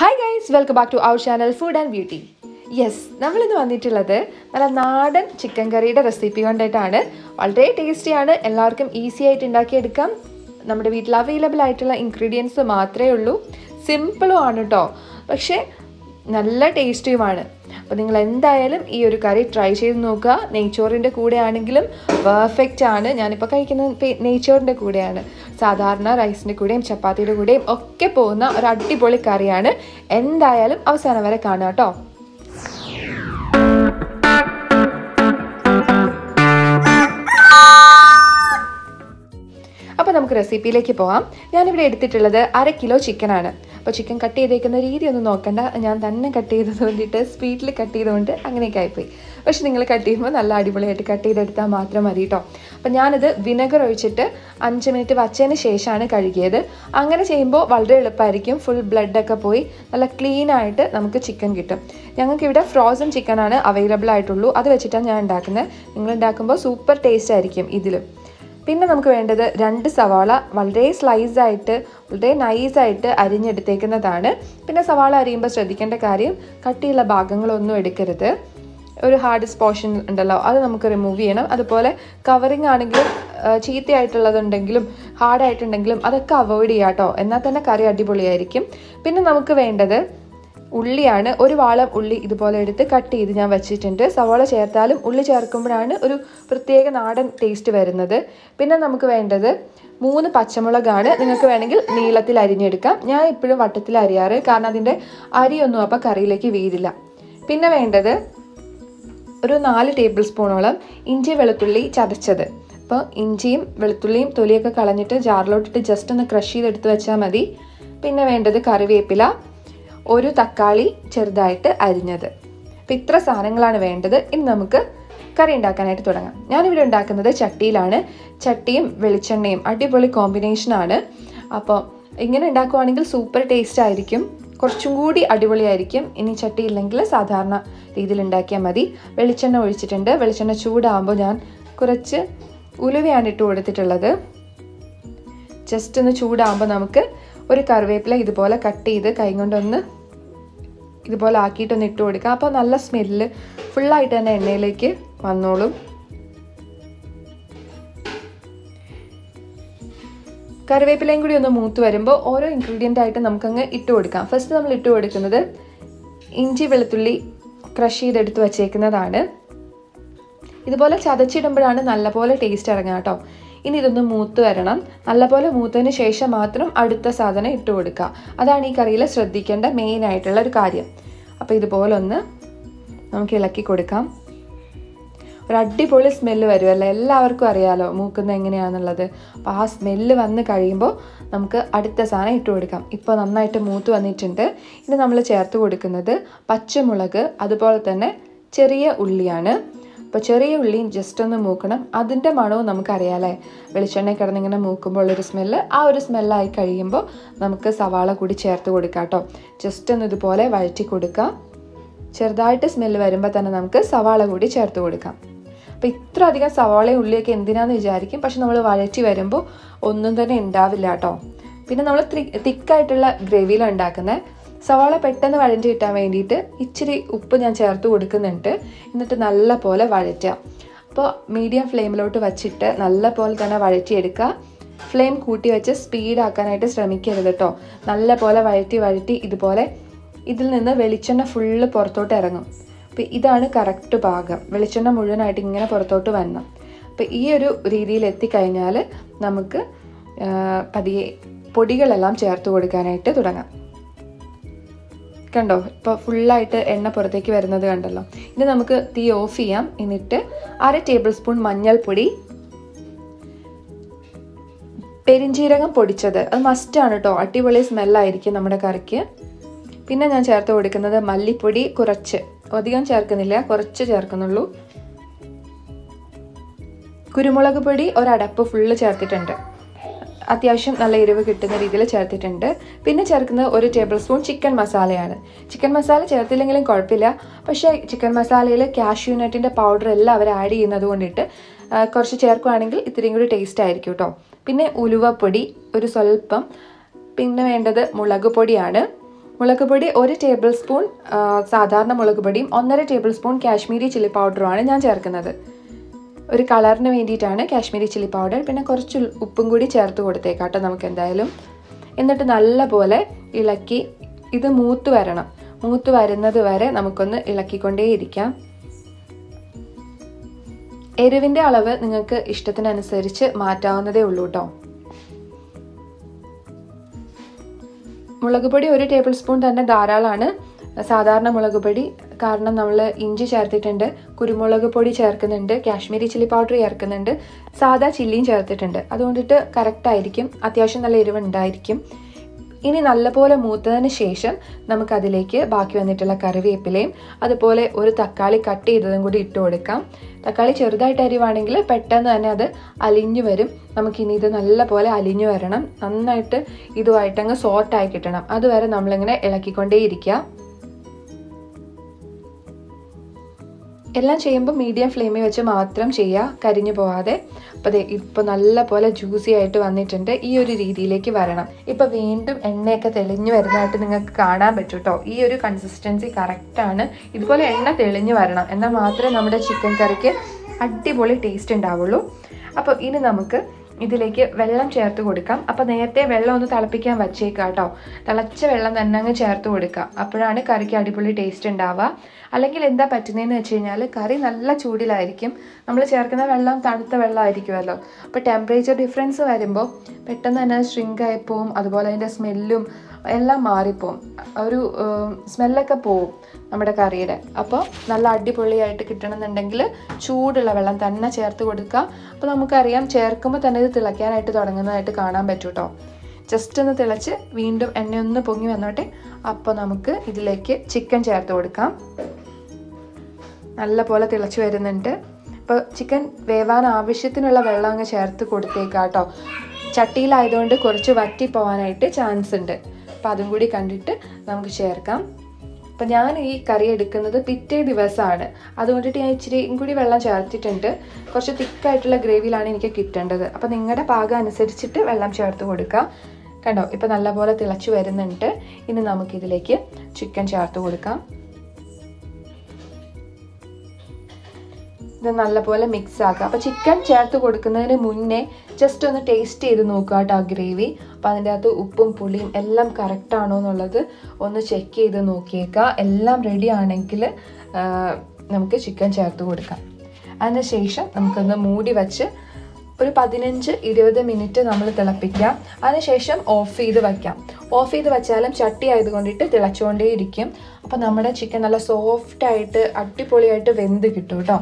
Hi guys, welcome back to our channel Food and Beauty. Yes, നമ്മൾ ഇന്ന് വന്നിട്ടുള്ളത് നല്ല നാടൻ ചിക്കൻ കറിയുടെ റെസിപ്പി കൊണ്ടായിട്ടാണ്. വളരെ ടേസ്റ്റിയാണ്, എല്ലാവർക്കും ഈസി ആയിട്ട് ഉണ്ടാക്കിയെടുക്കാം. നമ്മുടെ വീട്ടിൽ അവൈലബിൾ ആയിട്ടുള്ള ഇൻഗ്രീഡിയൻസ് മാത്രമേ ഉള്ളൂ. സിമ്പിളും ആണ് കേട്ടോ, പക്ഷേ നല്ല ടേസ്റ്റിയുമാണ്. അപ്പോൾ നിങ്ങൾ എന്തായാലും ഈ ഒരു കറി ട്രൈ ചെയ്ത് നോക്കുക. നെയ്ച്ചോറിൻ്റെ കൂടെ ആണെങ്കിലും പെർഫെക്റ്റ് ആണ്. ഞാനിപ്പോൾ കഴിക്കുന്നത് നെയ്ച്ചോറിൻ്റെ കൂടെയാണ്. സാധാരണ റൈസിൻ്റെ കൂടെയും ചപ്പാത്തിയുടെ കൂടെയും ഒക്കെ പോകുന്ന ഒരു അടിപൊളി കറിയാണ്. എന്തായാലും അവസാനം വരെ കാണുക കേട്ടോ. അപ്പോൾ നമുക്ക് റെസിപ്പിയിലേക്ക് പോകാം. ഞാനിവിടെ എടുത്തിട്ടുള്ളത് 1/2 കിലോ ചിക്കനാണ്. അപ്പോൾ ചിക്കൻ കട്ട് ചെയ്തേക്കുന്ന രീതി ഒന്നും നോക്കണ്ട, ഞാൻ തന്നെ കട്ട് ചെയ്തത് കൊണ്ടിട്ട് സ്പീഡിൽ കട്ട് ചെയ്തുകൊണ്ട് അങ്ങനെയൊക്കെ ആയിപ്പോയി. പക്ഷെ നിങ്ങൾ കട്ട് ചെയ്യുമ്പോൾ നല്ല അടിപൊളിയായിട്ട് കട്ട് ചെയ്തെടുത്താൽ മാത്രം മതി കേട്ടോ. അപ്പോൾ ഞാനിത് വിനെഗർ ഒഴിച്ചിട്ട് 5 മിനിറ്റ് വച്ചതിന് ശേഷമാണ് കഴുകിയത്. അങ്ങനെ ചെയ്യുമ്പോൾ വളരെ എളുപ്പമായിരിക്കും. ഫുൾ ബ്ലഡൊക്കെ പോയി നല്ല ക്ലീനായിട്ട് നമുക്ക് ചിക്കൻ കിട്ടും. ഞങ്ങൾക്കിവിടെ ഫ്രോസൺ ചിക്കനാണ് അവൈലബിൾ ആയിട്ടുള്ളൂ. അത് വെച്ചിട്ടാണ് ഞാൻ ഉണ്ടാക്കുന്നത്. നിങ്ങൾ ഉണ്ടാക്കുമ്പോൾ സൂപ്പർ ടേസ്റ്റ് ആയിരിക്കും ഇതിൽ. പിന്നെ നമുക്ക് വേണ്ടത് 2 സവാള വളരെ സ്ലൈസായിട്ട് വളരെ നൈസായിട്ട് അരിഞ്ഞെടുത്തേക്കുന്നതാണ്. പിന്നെ സവാള അരിയുമ്പോൾ ശ്രദ്ധിക്കേണ്ട കാര്യം, കട്ടിയുള്ള ഭാഗങ്ങളൊന്നും എടുക്കരുത്. ഒരു ഹാർഡസ്റ്റ് പോർഷൻ ഉണ്ടല്ലോ, അത് നമുക്ക് റിമൂവ് ചെയ്യണം. അതുപോലെ കവറിങ് ആണെങ്കിലും ചീത്തയായിട്ടുള്ളതുണ്ടെങ്കിലും ഹാർഡായിട്ടുണ്ടെങ്കിലും അതൊക്കെ അവോയ്ഡ് ചെയ്യാം കേട്ടോ. എന്നാൽ തന്നെ കറി അടിപൊളിയായിരിക്കും. പിന്നെ നമുക്ക് വേണ്ടത് ഉള്ളിയാണ്. ഒരു വാളം ഉള്ളി ഇതുപോലെ എടുത്ത് കട്ട് ചെയ്ത് ഞാൻ വെച്ചിട്ടുണ്ട്. സവാള ചേർത്താലും ഉള്ളി ചേർക്കുമ്പോഴാണ് ഒരു പ്രത്യേക നാടൻ ടേസ്റ്റ് വരുന്നത്. പിന്നെ നമുക്ക് വേണ്ടത് 3 പച്ചമുളകാണ്. നിങ്ങൾക്ക് വേണമെങ്കിൽ നീളത്തിൽ അരിഞ്ഞെടുക്കാം. ഞാൻ ഇപ്പോഴും വട്ടത്തിൽ അരിയാറ്, കാരണം അതിൻ്റെ അരിയൊന്നും അപ്പോൾ കറിയിലേക്ക് വീഴില്ല. പിന്നെ വേണ്ടത് ഒരു 4 ടേബിൾ സ്പൂണോളം ഇഞ്ചി വെളുത്തുള്ളി ചതച്ചത്. അപ്പോൾ ഇഞ്ചിയും വെളുത്തുള്ളിയും തൊലിയൊക്കെ കളഞ്ഞിട്ട് ജാറിലോട്ടിട്ട് ജസ്റ്റ് ഒന്ന് ക്രഷ് ചെയ്തെടുത്ത് വെച്ചാൽ മതി. പിന്നെ വേണ്ടത് കറിവേപ്പില, ഒരു തക്കാളി ചെറുതായിട്ട് അരിഞ്ഞത്. അപ്പോൾ ഇത്ര സാധനങ്ങളാണ് വേണ്ടത്. ഇനി നമുക്ക് കറി ഉണ്ടാക്കാനായിട്ട് തുടങ്ങാം. ഞാനിവിടെ ഉണ്ടാക്കുന്നത് ചട്ടിയിലാണ്. ചട്ടിയും വെളിച്ചെണ്ണയും അടിപൊളി കോമ്പിനേഷനാണ്. അപ്പോൾ ഇങ്ങനെ ഉണ്ടാക്കുവാണെങ്കിൽ സൂപ്പർ ടേസ്റ്റ് ആയിരിക്കും, കുറച്ചും കൂടി അടിപൊളിയായിരിക്കും. ഇനി ചട്ടി ഇല്ലെങ്കിൽ സാധാരണ രീതിയിൽ ഉണ്ടാക്കിയാൽ മതി. വെളിച്ചെണ്ണ ഒഴിച്ചിട്ടുണ്ട്. വെളിച്ചെണ്ണ ചൂടാകുമ്പോൾ ഞാൻ കുറച്ച് ഉലുവയാണ് ഇട്ട് കൊടുത്തിട്ടുള്ളത്. ജസ്റ്റ് ഒന്ന് ചൂടാകുമ്പോൾ നമുക്ക് ഒരു കറിവേപ്പില ഇതുപോലെ കട്ട് ചെയ്ത് കൈ കൊണ്ടൊന്ന് ഇതുപോലെ ആക്കിയിട്ടൊന്ന് ഇട്ട് കൊടുക്കാം. അപ്പോൾ നല്ല സ്മെല്ല് ഫുള്ളായിട്ട് തന്നെ എണ്ണയിലേക്ക് വന്നോളും. കറിവേപ്പിലയും കൂടി ഒന്ന് മൂത്ത് വരുമ്പോൾ ഓരോ ഇൻഗ്രീഡിയൻ്റ് ആയിട്ട് നമുക്കങ്ങ് ഇട്ട് കൊടുക്കാം. ഫസ്റ്റ് നമ്മൾ ഇട്ട് കൊടുക്കുന്നത് ഇഞ്ചി വെളുത്തുള്ളി ക്രഷ് ചെയ്തെടുത്ത് വച്ചേക്കുന്നതാണ്. ഇതുപോലെ ചതച്ചിടുമ്പോഴാണ് നല്ലപോലെ ടേസ്റ്റ് ഇറങ്ങുക കേട്ടോ. ഇനി ഇതൊന്ന് മൂത്ത് വരണം. നല്ലപോലെ മൂത്തതിന് ശേഷം മാത്രം അടുത്ത സാധനം ഇട്ട് കൊടുക്കുക. അതാണ് ഈ കറിയിൽ ശ്രദ്ധിക്കേണ്ട മെയിൻ ആയിട്ടുള്ള ഒരു കാര്യം. അപ്പോൾ ഇതുപോലെ ഒന്ന് നമുക്ക് ഇളക്കി കൊടുക്കാം. ഒരു അടിപൊളി സ്മെല്ല് വരുമല്ലോ, എല്ലാവർക്കും അറിയാമല്ലോ മൂക്കുന്നത് എങ്ങനെയാണെന്നുള്ളത്. അപ്പോൾ ആ സ്മെല്ല് വന്ന് കഴിയുമ്പോൾ നമുക്ക് അടുത്ത സാധനം ഇട്ട് കൊടുക്കാം. ഇപ്പോൾ നന്നായിട്ട് മൂത്ത് വന്നിട്ടുണ്ട്. ഇനി നമ്മൾ ചേർത്ത് കൊടുക്കുന്നത് പച്ചമുളക്, അതുപോലെ തന്നെ ചെറിയ ഉള്ളിയാണ്. അപ്പോൾ ചെറിയ ഉള്ളിയും ജസ്റ്റ് ഒന്ന് മൂക്കണം. അതിൻ്റെ മണവും നമുക്കറിയാമല്ലേ, വെളിച്ചെണ്ണ കിടന്നിങ്ങനെ മൂക്കുമ്പോൾ ഉള്ളൊരു സ്മെല്ല്. ആ ഒരു സ്മെല്ലായി കഴിയുമ്പോൾ നമുക്ക് സവാള കൂടി ചേർത്ത് കൊടുക്കാം കേട്ടോ. ജസ്റ്റ് ഒന്ന് ഇതുപോലെ വഴറ്റി കൊടുക്കാം. ചെറുതായിട്ട് സ്മെല്ല് വരുമ്പോൾ തന്നെ നമുക്ക് സവാള കൂടി ചേർത്ത് കൊടുക്കാം. അപ്പോൾ ഇത്ര അധികം സവാളയും ഉള്ളിയൊക്കെ എന്തിനാന്ന് വിചാരിക്കും, പക്ഷെ നമ്മൾ വഴറ്റി വരുമ്പോൾ ഒന്നും തന്നെ ഉണ്ടാവില്ല കേട്ടോ. പിന്നെ നമ്മൾ തിക്കായിട്ടുള്ള ഗ്രേവിയിലാണ് ഉണ്ടാക്കുന്നത്. സവാള പെട്ടെന്ന് വഴറ്റി കിട്ടാൻ വേണ്ടിയിട്ട് ഇച്ചിരി ഉപ്പ് ഞാൻ ചേർത്ത് കൊടുക്കുന്നുണ്ട്. എന്നിട്ട് നല്ല പോലെ വഴറ്റുക. അപ്പോൾ മീഡിയം ഫ്ലെയിമിലോട്ട് വച്ചിട്ട് നല്ല പോലെ തന്നെ വഴറ്റിയെടുക്കുക. ഫ്ലെയിം കൂട്ടി വെച്ച് സ്പീഡാക്കാനായിട്ട് ശ്രമിക്കരുത് കേട്ടോ. നല്ല പോലെ വഴറ്റി ഇതുപോലെ ഇതിൽ നിന്ന് വെളിച്ചെണ്ണ ഫുള്ള് പുറത്തോട്ട് ഇറങ്ങും. അപ്പോൾ ഇതാണ് കറക്റ്റ് പാകം. വെളിച്ചെണ്ണ മുഴുവനായിട്ട് ഇങ്ങനെ പുറത്തോട്ട് വരണം. അപ്പോൾ ഈ ഒരു രീതിയിൽ എത്തിക്കഴിഞ്ഞാൽ നമുക്ക് പതിയെ പൊടികളെല്ലാം ചേർത്ത് കൊടുക്കാനായിട്ട് തുടങ്ങാം. കണ്ടോ, ഇപ്പോൾ ഫുള്ളായിട്ട് എണ്ണ പുറത്തേക്ക് വരുന്നത് കണ്ടല്ലോ. ഇനി നമുക്ക് തീ ഓഫ് ചെയ്യാം. എന്നിട്ട് 1/2 ടേബിൾ സ്പൂൺ മഞ്ഞൾപ്പൊടി, പെരിഞ്ജീരകം പൊടിച്ചത്, അത് മസ്റ്റാണ് കേട്ടോ, അടിപൊളി സ്മെല്ലായിരിക്കും നമ്മുടെ കറിക്ക്. പിന്നെ ഞാൻ ചേർത്ത് കൊടുക്കുന്നത് മല്ലിപ്പൊടി കുറച്ച്, അധികം ചേർക്കുന്നില്ല, കുറച്ച് ചേർക്കുന്നുള്ളൂ. കുരുമുളക് പൊടി ഒരടപ്പ് ഫുള്ള് ചേർത്തിട്ടുണ്ട്. അത്യാവശ്യം നല്ല എരിവ് കിട്ടുന്ന രീതിയിൽ ചേർത്തിട്ടുണ്ട്. പിന്നെ ചേർക്കുന്നത് 1 ടേബിൾ സ്പൂൺ ചിക്കൻ മസാലയാണ്. ചിക്കൻ മസാല ചേർത്തില്ലെങ്കിലും കുഴപ്പമില്ല, പക്ഷേ ചിക്കൻ മസാലയിൽ കാഷ്യൂ നട്ടിൻ്റെ പൗഡർ എല്ലാം അവർ ആഡ് ചെയ്യുന്നത് കൊണ്ടിട്ട് കുറച്ച് ചേർക്കുകയാണെങ്കിൽ ഇത്രയും കൂടി ടേസ്റ്റ് ആയിരിക്കും കേട്ടോ. പിന്നെ ഉലുവപ്പൊടി ഒരു സ്വല്പം. പിന്നെ വേണ്ടത് മുളക് പൊടിയാണ്. മുളക് പൊടി 1 ടേബിൾ സ്പൂൺ സാധാരണ മുളക് പൊടിയും 1.5 ടേബിൾ സ്പൂൺ കാശ്മീരി ചില്ലി പൗഡറുമാണ് ഞാൻ ചേർക്കുന്നത്. ഒരു കളറിന് വേണ്ടിയിട്ടാണ് കാശ്മീരി ചില്ലി പൗഡർ. പിന്നെ കുറച്ച് ഉപ്പും കൂടി ചേർത്ത് കൊടുത്തേക്കാം കേട്ടോ നമുക്ക് എന്തായാലും. എന്നിട്ട് നല്ലപോലെ ഇളക്കി ഇത് മൂത്ത് വരണം. മൂത്ത് വരുന്നത് വരെ നമുക്കൊന്ന് ഇളക്കിക്കൊണ്ടേയിരിക്കാം. എരിവിൻ്റെ അളവ് നിങ്ങൾക്ക് ഇഷ്ടത്തിനനുസരിച്ച് മാറ്റാവുന്നതേ ഉള്ളൂ കേട്ടോ. മുളക് പൊടി 1 ടേബിൾ സ്പൂൺ തന്നെ ധാരാളമാണ്. സാധാരണ മുളക് പൊടി, കാരണം നമ്മൾ ഇഞ്ചി ചേർത്തിട്ടുണ്ട്, കുരുമുളക് പൊടി ചേർക്കുന്നുണ്ട്, കാശ്മീരി ചില്ലി പൗഡർ ചേർക്കുന്നുണ്ട്, സാദാ ചില്ലിയും ചേർത്തിട്ടുണ്ട്. അതുകൊണ്ടിട്ട് കറക്റ്റായിരിക്കും, അത്യാവശ്യം നല്ല എരിവുണ്ടായിരിക്കും. ഇനി നല്ലപോലെ മൂത്തതിന് ശേഷം നമുക്കതിലേക്ക് ബാക്കി വന്നിട്ടുള്ള കറിവേപ്പിലയും അതുപോലെ ഒരു തക്കാളി കട്ട് ചെയ്തതും കൂടി ഇട്ട് കൊടുക്കാം. തക്കാളി ചെറുതായിട്ട് അരിവാണെങ്കിൽ പെട്ടെന്ന് തന്നെ അത് അലിഞ്ഞു വരും. നമുക്കിനി ഇത് നല്ലപോലെ അലിഞ്ഞു വരണം. നന്നായിട്ട് ഇതുമായിട്ടങ്ങ് സോട്ടായി കിട്ടണം. അതുവരെ നമ്മളിങ്ങനെ ഇളക്കിക്കൊണ്ടേയിരിക്കുക. എല്ലാം ചെയ്യുമ്പോൾ മീഡിയം ഫ്ലെയിമിൽ വെച്ച് മാത്രം ചെയ്യുക, കരിഞ്ഞു പോവാതെ. അപ്പോൾ ഇപ്പോൾ നല്ല പോലെ ജ്യൂസി ആയിട്ട് വന്നിട്ടുണ്ട്. ഈ ഒരു രീതിയിലേക്ക് വരണം. ഇപ്പോൾ വീണ്ടും എണ്ണയൊക്കെ തെളിഞ്ഞു വരുന്നതായിട്ട് നിങ്ങൾക്ക് കാണാൻ പറ്റും കേട്ടോ. ഈ ഒരു കൺസിസ്റ്റൻസി കറക്റ്റാണ്. ഇതുപോലെ എണ്ണ തെളിഞ്ഞു വരണം, എന്നാൽ മാത്രമേ നമ്മുടെ ചിക്കൻ കറിക്ക് അടിപൊളി ടേസ്റ്റ് ഉണ്ടാവുള്ളൂ. അപ്പോൾ ഇനി നമുക്ക് ഇതിലേക്ക് വെള്ളം ചേർത്ത് കൊടുക്കാം. അപ്പോൾ നേരത്തെ വെള്ളം ഒന്ന് തിളപ്പിക്കാൻ വച്ചേക്കാം കേട്ടോ. തിളച്ച വെള്ളം തന്നെ അങ്ങ് ചേർത്ത് കൊടുക്കാം. അപ്പോഴാണ് കറിക്ക് അടിപൊളി ടേസ്റ്റ് ഉണ്ടാവുക. അല്ലെങ്കിൽ എന്താ പറ്റുന്നതെന്ന് വെച്ച് കഴിഞ്ഞാൽ കറി നല്ല ചൂടിലായിരിക്കും, നമ്മൾ ചേർക്കുന്ന വെള്ളം തണുത്ത വെള്ളമായിരിക്കുമല്ലോ. അപ്പോൾ ടെമ്പറേച്ചർ ഡിഫറൻസ് വരുമ്പോൾ പെട്ടെന്ന് തന്നെ ഷ്രിങ്ക് ആയിപ്പോവും. അതുപോലെ അതിൻ്റെ സ്മെല്ലും എല്ലാം മാറിപ്പോവും, ഒരു സ്മെല്ലൊക്കെ പോവും നമ്മുടെ കറിയുടെ. അപ്പോൾ നല്ല അടിപൊളിയായിട്ട് കിട്ടണമെന്നുണ്ടെങ്കിൽ ചൂടുള്ള വെള്ളം തന്നെ ചേർത്ത് കൊടുക്കുക. അപ്പോൾ നമുക്കറിയാം ചേർക്കുമ്പോൾ തന്നെ ഇത് തിളയ്ക്കാനായിട്ട് തുടങ്ങുന്നതായിട്ട് കാണാൻ പറ്റും കേട്ടോ. ജസ്റ്റ് ഒന്ന് തിളച്ച് വീണ്ടും എണ്ണയൊന്ന് പൊങ്ങി വന്നോട്ടെ. അപ്പോൾ നമുക്ക് ഇതിലേക്ക് ചിക്കൻ ചേർത്ത് കൊടുക്കാം. നല്ല പോലെ തിളച്ച് വരുന്നുണ്ട്. അപ്പോൾ ചിക്കൻ വേവാൻ ആവശ്യത്തിനുള്ള വെള്ളം അങ്ങ് ചേർത്ത് കൊടുത്തേക്കാം കേട്ടോ. ചട്ടിയിലായതുകൊണ്ട് കുറച്ച് വറ്റി പോകാനായിട്ട് ചാൻസ് ഉണ്ട്. അപ്പോൾ അതും കൂടി കണ്ടിട്ട് നമുക്ക് ചേർക്കാം. അപ്പോൾ ഞാൻ ഈ കറി എടുക്കുന്നത് പിറ്റേ ദിവസമാണ്, അതുകൊണ്ടിട്ട് ഞാൻ ഇച്ചിരിയും കൂടി വെള്ളം ചേർത്തിട്ടുണ്ട്. കുറച്ച് തിക്കായിട്ടുള്ള ഗ്രേവിയിലാണ് എനിക്ക് കിട്ടേണ്ടത്. അപ്പോൾ നിങ്ങളുടെ പാകം അനുസരിച്ചിട്ട് വെള്ളം ചേർത്ത് കൊടുക്കുക. കണ്ടോ, ഇപ്പോൾ നല്ലപോലെ തിളച്ച് വരുന്നുണ്ട്. ഇനി നമുക്കിതിലേക്ക് ചിക്കൻ ചേർത്ത് കൊടുക്കാം. ഇത് നല്ലപോലെ മിക്സ് ആക്കുക. അപ്പോൾ ചിക്കൻ ചേർത്ത് കൊടുക്കുന്നതിന് മുന്നേ ജസ്റ്റ് ഒന്ന് ടേസ്റ്റ് ചെയ്ത് നോക്കുക കേട്ടോ ആ ഗ്രേവി. അപ്പോൾ അതിൻ്റെ അകത്ത് ഉപ്പും പുളിയും എല്ലാം കറക്റ്റ് ആണോ എന്നുള്ളത് ഒന്ന് ചെക്ക് ചെയ്ത് നോക്കിയേക്കുക. എല്ലാം റെഡി ആണെങ്കിൽ നമുക്ക് ചിക്കൻ ചേർത്ത് കൊടുക്കാം. അതിന് ശേഷം നമുക്കൊന്ന് മൂടി വച്ച് ഒരു 15-20 മിനിറ്റ് നമ്മൾ തിളപ്പിക്കാം. അതിനുശേഷം ഓഫ് ചെയ്ത് വയ്ക്കാം. ഓഫ് ചെയ്ത് വെച്ചാലും ചട്ടി ആയതുകൊണ്ടിട്ട് തിളച്ചുകൊണ്ടേയിരിക്കും. അപ്പോൾ നമ്മുടെ ചിക്കൻ നല്ല സോഫ്റ്റായിട്ട് അടിപൊളിയായിട്ട് വെന്ത് കിട്ടും കേട്ടോ.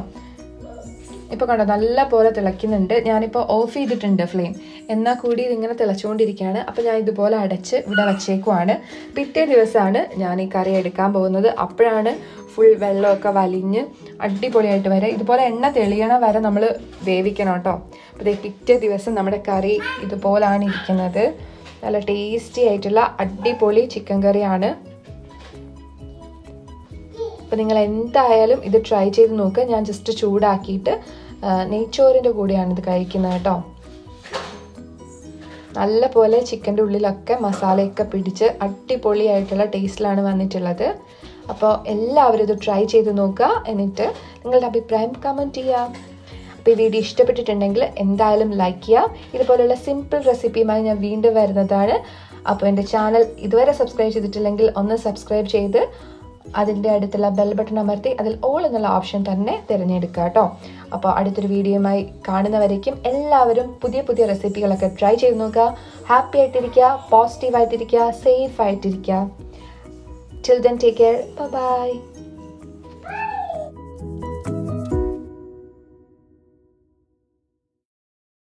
ഇപ്പോൾ കണ്ടോ നല്ല പോലെ തിളയ്ക്കുന്നുണ്ട്. ഞാനിപ്പോൾ ഓഫ് ചെയ്തിട്ടുണ്ട് ഫ്ലെയിം, എന്നാൽ കൂടി ഇതിങ്ങനെ തിളച്ചുകൊണ്ടിരിക്കുകയാണ്. അപ്പോൾ ഞാൻ ഇതുപോലെ അടച്ച് ഇവിടെ വച്ചേക്കുവാണ്. പിറ്റേ ദിവസമാണ് ഞാൻ ഈ കറി എടുക്കാൻ പോകുന്നത്. അപ്പോഴാണ് ഫുൾ വെള്ളമൊക്കെ വലിഞ്ഞ് അടിപൊളിയായിട്ട് വരെ. ഇതുപോലെ എണ്ണ തെളിയണ വരെ നമ്മൾ വേവിക്കണം കേട്ടോ. അപ്പോൾ പിറ്റേ ദിവസം നമ്മുടെ കറി ഇതുപോലാണ് ഇരിക്കുന്നത്. നല്ല ടേസ്റ്റി ആയിട്ടുള്ള അടിപൊളി ചിക്കൻ കറിയാണ്. അപ്പോൾ നിങ്ങൾ എന്തായാലും ഇത് ട്രൈ ചെയ്ത് നോക്കുക. ഞാൻ ജസ്റ്റ് ചൂടാക്കിയിട്ട് നെയ്ച്ചോറിൻ്റെ കൂടെയാണ് ഇത് കഴിക്കുന്നത് കേട്ടോ. നല്ല പോലെ ചിക്കൻ്റെ ഉള്ളിലൊക്കെ മസാലയൊക്കെ പിടിച്ച് അടിപൊളിയായിട്ടുള്ള ടേസ്റ്റിലാണ് വന്നിട്ടുള്ളത്. അപ്പോൾ എല്ലാവരും ഇത് ട്രൈ ചെയ്ത് നോക്കുക. എന്നിട്ട് നിങ്ങളുടെ അഭിപ്രായം കമൻറ്റ് ചെയ്യുക. അപ്പോൾ ഈ വീഡിയോ ഇഷ്ടപ്പെട്ടിട്ടുണ്ടെങ്കിൽ എന്തായാലും ലൈക്ക് ചെയ്യുക. ഇതുപോലുള്ള സിമ്പിൾ റെസിപ്പിയുമായി ഞാൻ വീണ്ടും വരുന്നതാണ്. അപ്പോൾ എൻ്റെ ചാനൽ ഇതുവരെ സബ്സ്ക്രൈബ് ചെയ്തിട്ടില്ലെങ്കിൽ ഒന്ന് സബ്സ്ക്രൈബ് ചെയ്ത് അതിൻ്റെ അടുത്തുള്ള ബെൽ ബട്ടൺ അമർത്തി അതിൽ ഓൾ എന്നുള്ള ഓപ്ഷൻ തന്നെ തിരഞ്ഞെടുക്കുക കേട്ടോ. അപ്പോൾ അടുത്തൊരു വീഡിയോയുമായി കാണുന്നവരേക്കും എല്ലാവരും പുതിയ പുതിയ റെസിപ്പികളൊക്കെ ട്രൈ ചെയ്ത് നോക്കുക. ഹാപ്പി ആയിട്ടിരിക്കുക, പോസിറ്റീവായിട്ടിരിക്കുക, സേഫ് ആയിട്ടിരിക്കുക. Till then, take care. Bye-bye.